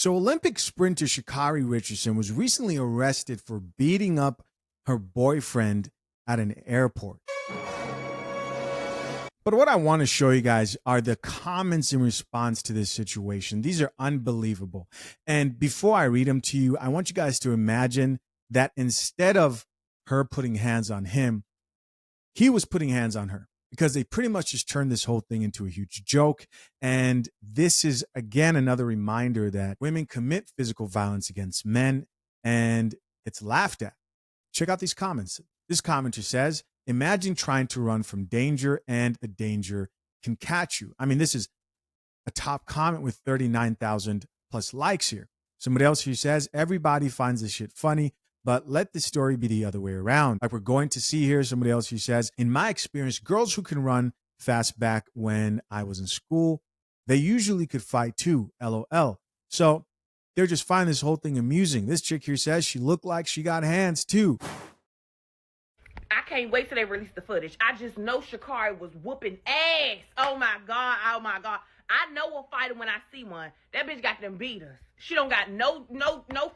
So, Olympic sprinter Sha'Carri Richardson was recently arrested for beating up her boyfriend at an airport. But what I want to show you guys are the comments in response to this situation. These are unbelievable. And before I read them to you, I want you guys to imagine that instead of her putting hands on him, he was putting hands on her, because they pretty much just turned this whole thing into a huge joke. And this is, again, another reminder that women commit physical violence against men and it's laughed at. Check out these comments. This commenter says, imagine trying to run from danger and the danger can catch you. I mean, this is a top comment with 39,000 plus likes here. Somebody else here says, everybody finds this shit funny, but let the story be the other way around. Like we're going to see here, somebody else who says, in my experience, girls who can run fast back when I was in school, they usually could fight too, LOL. So they're just finding this whole thing amusing. This chick here says she looked like she got hands too. I can't wait till they release the footage. I just know Sha'Carri was whooping ass. Oh my God, oh my God. I know a fighter when I see one. That bitch got them beaters. She don't got no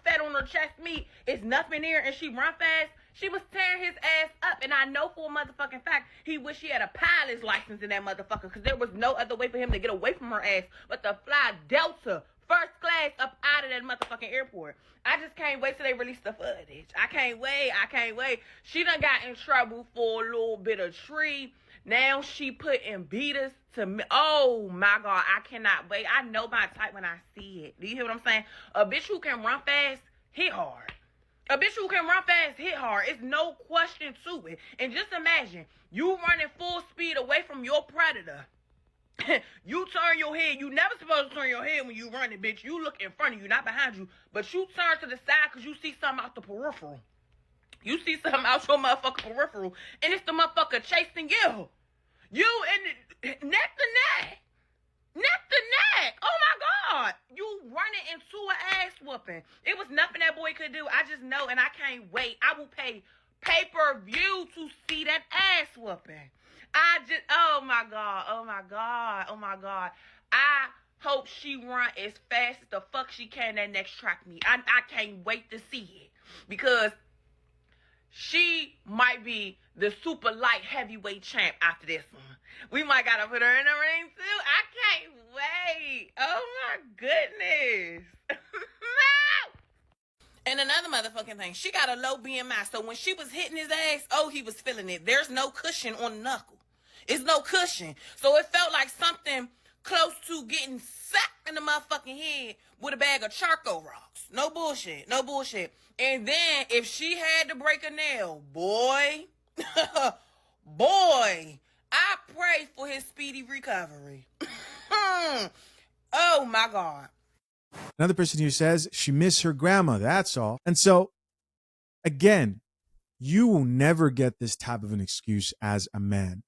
fat on her chest meat. It's nothing there, and she run fast. She was tearing his ass up, and I know for a motherfucking fact he wish he had a pilot's license in that motherfucker, because there was no other way for him to get away from her ass but to fly Delta first class up out of that motherfucking airport. I just can't wait till they release the footage. I can't wait. She done got in trouble for a little bit of tree. Now she putting beaters to me. Oh my God, I cannot wait. I know my type when I see it. Do you hear what I'm saying? A bitch who can run fast, hit hard. A bitch who can run fast, hit hard. It's no question to it. And just imagine, you running full speed away from your predator. You turn your head. You never supposed to turn your head when you running, bitch. You look in front of you, not behind you. But you turn to the side because you see something out the peripheral. You see something out your motherfucking peripheral, and it's the motherfucker chasing you. You in neck to neck. Neck to neck. Oh my God. You running into an ass whooping. It was nothing that boy could do. I just know, and I can't wait. I will pay pay-per-view to see that ass whooping. Oh my God. I hope she run as fast as the fuck she can that next track meet. I can't wait to see it, because she might be the super light heavyweight champ after this one. We might gotta put her in the ring too. I can't wait. Oh my goodness. No! And another motherfucking thing, she got a low BMI, so when she was hitting his ass, oh, he was feeling it. There's no cushion on the knuckle. It's no cushion. So it felt like something close to getting sacked in the motherfucking head with a bag of charcoal rocks. No bullshit. And then if she had to break a nail, boy, boy, I pray for his speedy recovery. Oh my God. Another person here says she missed her grandma. That's all. And so, again, you will never get this type of an excuse as a man.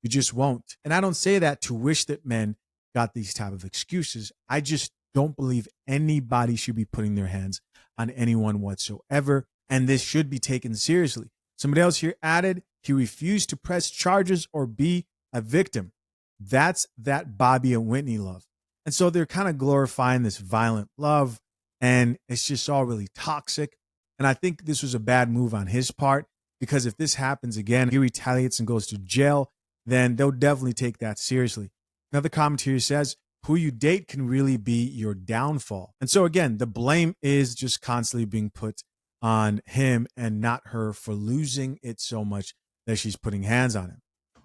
You just won't. And I don't say that to wish that men got these type of excuses. I just don't believe anybody should be putting their hands on anyone whatsoever. And this should be taken seriously. Somebody else here added, he refused to press charges or be a victim. That's that Bobby and Whitney love. And so they're kind of glorifying this violent love, and it's just all really toxic. And I think this was a bad move on his part, because if this happens again, he retaliates and goes to jail, then they'll definitely take that seriously. Another commentator says, who you date can really be your downfall. And so again, the blame is just constantly being put on him and not her for losing it so much that she's putting hands on him.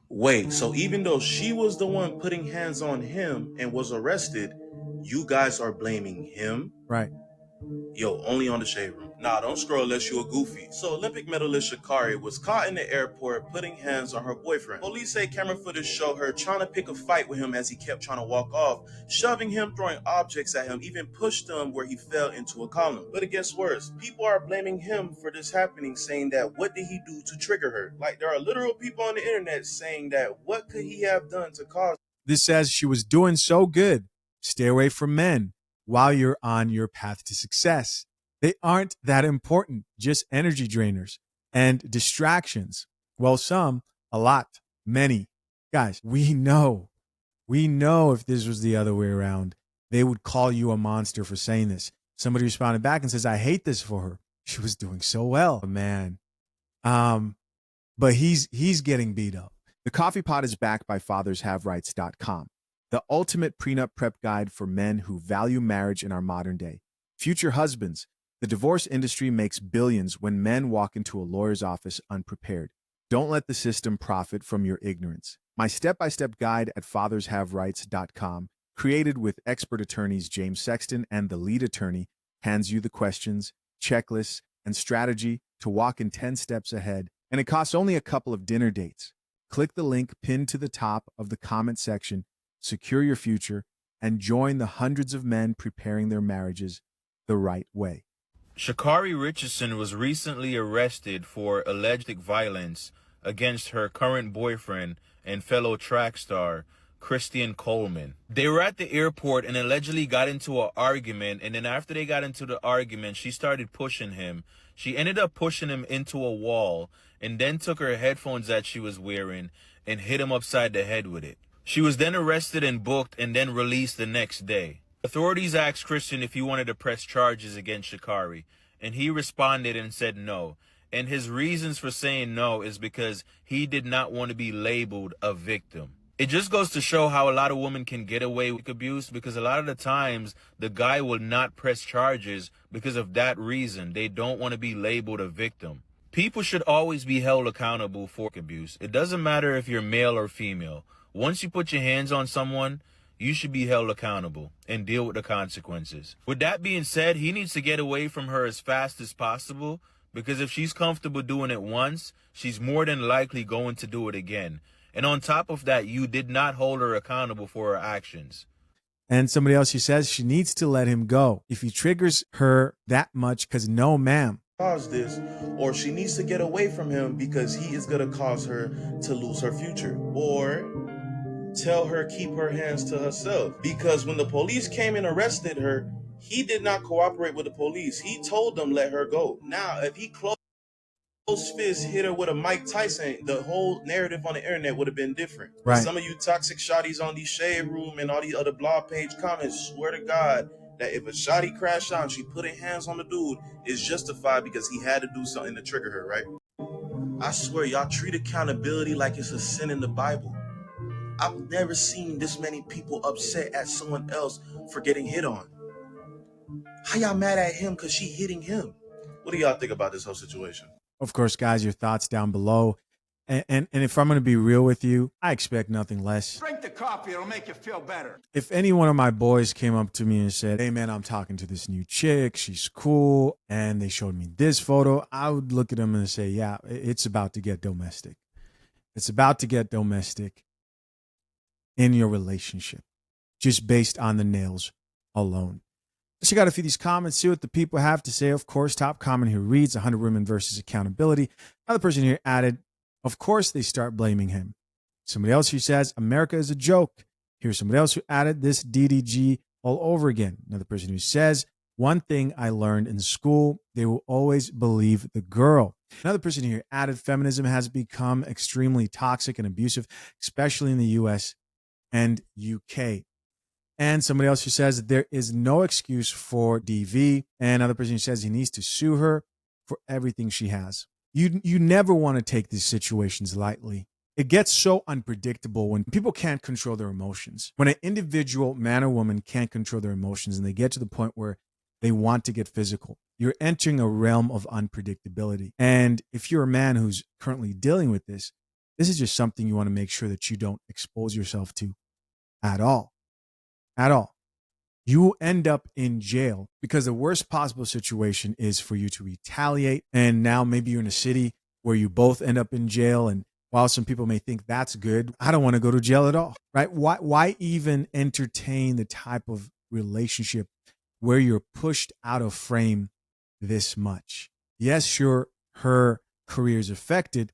Wait, so even though she was the one putting hands on him and was arrested, you guys are blaming him? Right. Yo, only on the Shade Room. Nah, don't scroll unless you a goofy. So Olympic medalist Sha'Carri was caught in the airport putting hands on her boyfriend. Police say camera footage show her trying to pick a fight with him as he kept trying to walk off, shoving him, throwing objects at him, even pushed him where he fell into a column. But it gets worse. People are blaming him for this happening, saying that what did he do to trigger her? Like, there are literal people on the internet saying that what could he have done to cause. This says she was doing so good. Stay away from men while you're on your path to success. They aren't that important, just energy drainers and distractions. Well, some, a lot, many. Guys, we know if this was the other way around, they would call you a monster for saying this. Somebody responded back and says, I hate this for her. She was doing so well, man. But he's getting beat up. The Coffee Pot is backed by FathersHaveRights.com, the ultimate prenup prep guide for men who value marriage in our modern day. Future husbands, the divorce industry makes billions when men walk into a lawyer's office unprepared. Don't let the system profit from your ignorance. My step-by-step guide at FathersHaveRights.com, created with expert attorneys James Sexton and the lead attorney, hands you the questions, checklists, and strategy to walk in 10 steps ahead, and it costs only a couple of dinner dates. Click the link pinned to the top of the comment section, secure your future, and join the hundreds of men preparing their marriages the right way. Sha'Carri Richardson was recently arrested for alleged violence against her current boyfriend and fellow track star, Christian Coleman. They were at the airport and allegedly got into an argument, and then after they got into the argument, she started pushing him. She ended up pushing him into a wall and then took her headphones that she was wearing and hit him upside the head with it. She was then arrested and booked and then released the next day. Authorities asked Christian if he wanted to press charges against Sha'Carri, and he responded and said no. And his reasons for saying no is because he did not want to be labeled a victim. It just goes to show how a lot of women can get away with abuse, because a lot of the times the guy will not press charges because of that reason. They don't want to be labeled a victim. People should always be held accountable for abuse. It doesn't matter if you're male or female. Once you put your hands on someone, you should be held accountable and deal with the consequences. With that being said, he needs to get away from her as fast as possible, because if she's comfortable doing it once, she's more than likely going to do it again. And on top of that, you did not hold her accountable for her actions. And somebody else who says she needs to let him go if he triggers her that much, because no, ma'am. Cause this, or she needs to get away from him because he is going to cause her to lose her future, or tell her keep her hands to herself, because when the police came and arrested her, he did not cooperate with the police. He told them let her go. Now, if he closed fist hit her with a Mike Tyson, the whole narrative on the internet would have been different. Right. Some of you toxic shotties on these Shade Room and all these other blog page comments swear to God that if a shotty crashed out and she put her hands on the dude, it's justified because he had to do something to trigger her, right? I swear, y'all treat accountability like it's a sin in the Bible. I've never seen this many people upset at someone else for getting hit on. How y'all mad at him because she hitting him? What do y'all think about this whole situation? Of course, guys, your thoughts down below. And if I'm going to be real with you, I expect nothing less. Drink the coffee, it'll make you feel better. If any one of my boys came up to me and said, hey, man, I'm talking to this new chick, she's cool, and they showed me this photo, I would look at them and say, yeah, it's about to get domestic. It's about to get domestic in your relationship, just based on the nails alone. Let's check out a few of these comments, see what the people have to say. Of course, top comment here reads 100 women versus accountability. Another person here added, of course, they start blaming him. Somebody else who says, America is a joke. Here's somebody else who added this DDG all over again. Another person who says, one thing I learned in school, they will always believe the girl. Another person here added, feminism has become extremely toxic and abusive, especially in the US and UK. And somebody else who says there is no excuse for DV. And another person who says he needs to sue her for everything she has. You never want to take these situations lightly. It gets so unpredictable when people can't control their emotions. When an individual, man or woman, can't control their emotions and they get to the point where they want to get physical, you're entering a realm of unpredictability. And if you're a man who's currently dealing with this is just something you want to make sure that you don't expose yourself to at all. At all. You will end up in jail, because the worst possible situation is for you to retaliate. And now maybe you're in a city where you both end up in jail. And while some people may think that's good, I don't want to go to jail at all, right? Why even entertain the type of relationship where you're pushed out of frame this much? Yes, sure, her career is affected,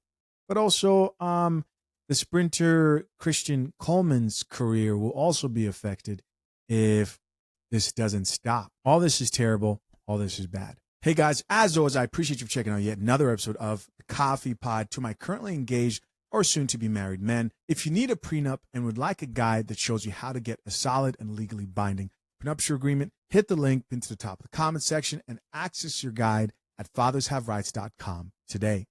but also the sprinter Christian Coleman's career will also be affected if this doesn't stop. All this is terrible. All this is bad. Hey guys, as always, I appreciate you for checking out yet another episode of the Coffee Pod. To my currently engaged or soon to be married men, if you need a prenup and would like a guide that shows you how to get a solid and legally binding prenuptial agreement, hit the link into the top of the comment section and access your guide at fathershaverights.com today.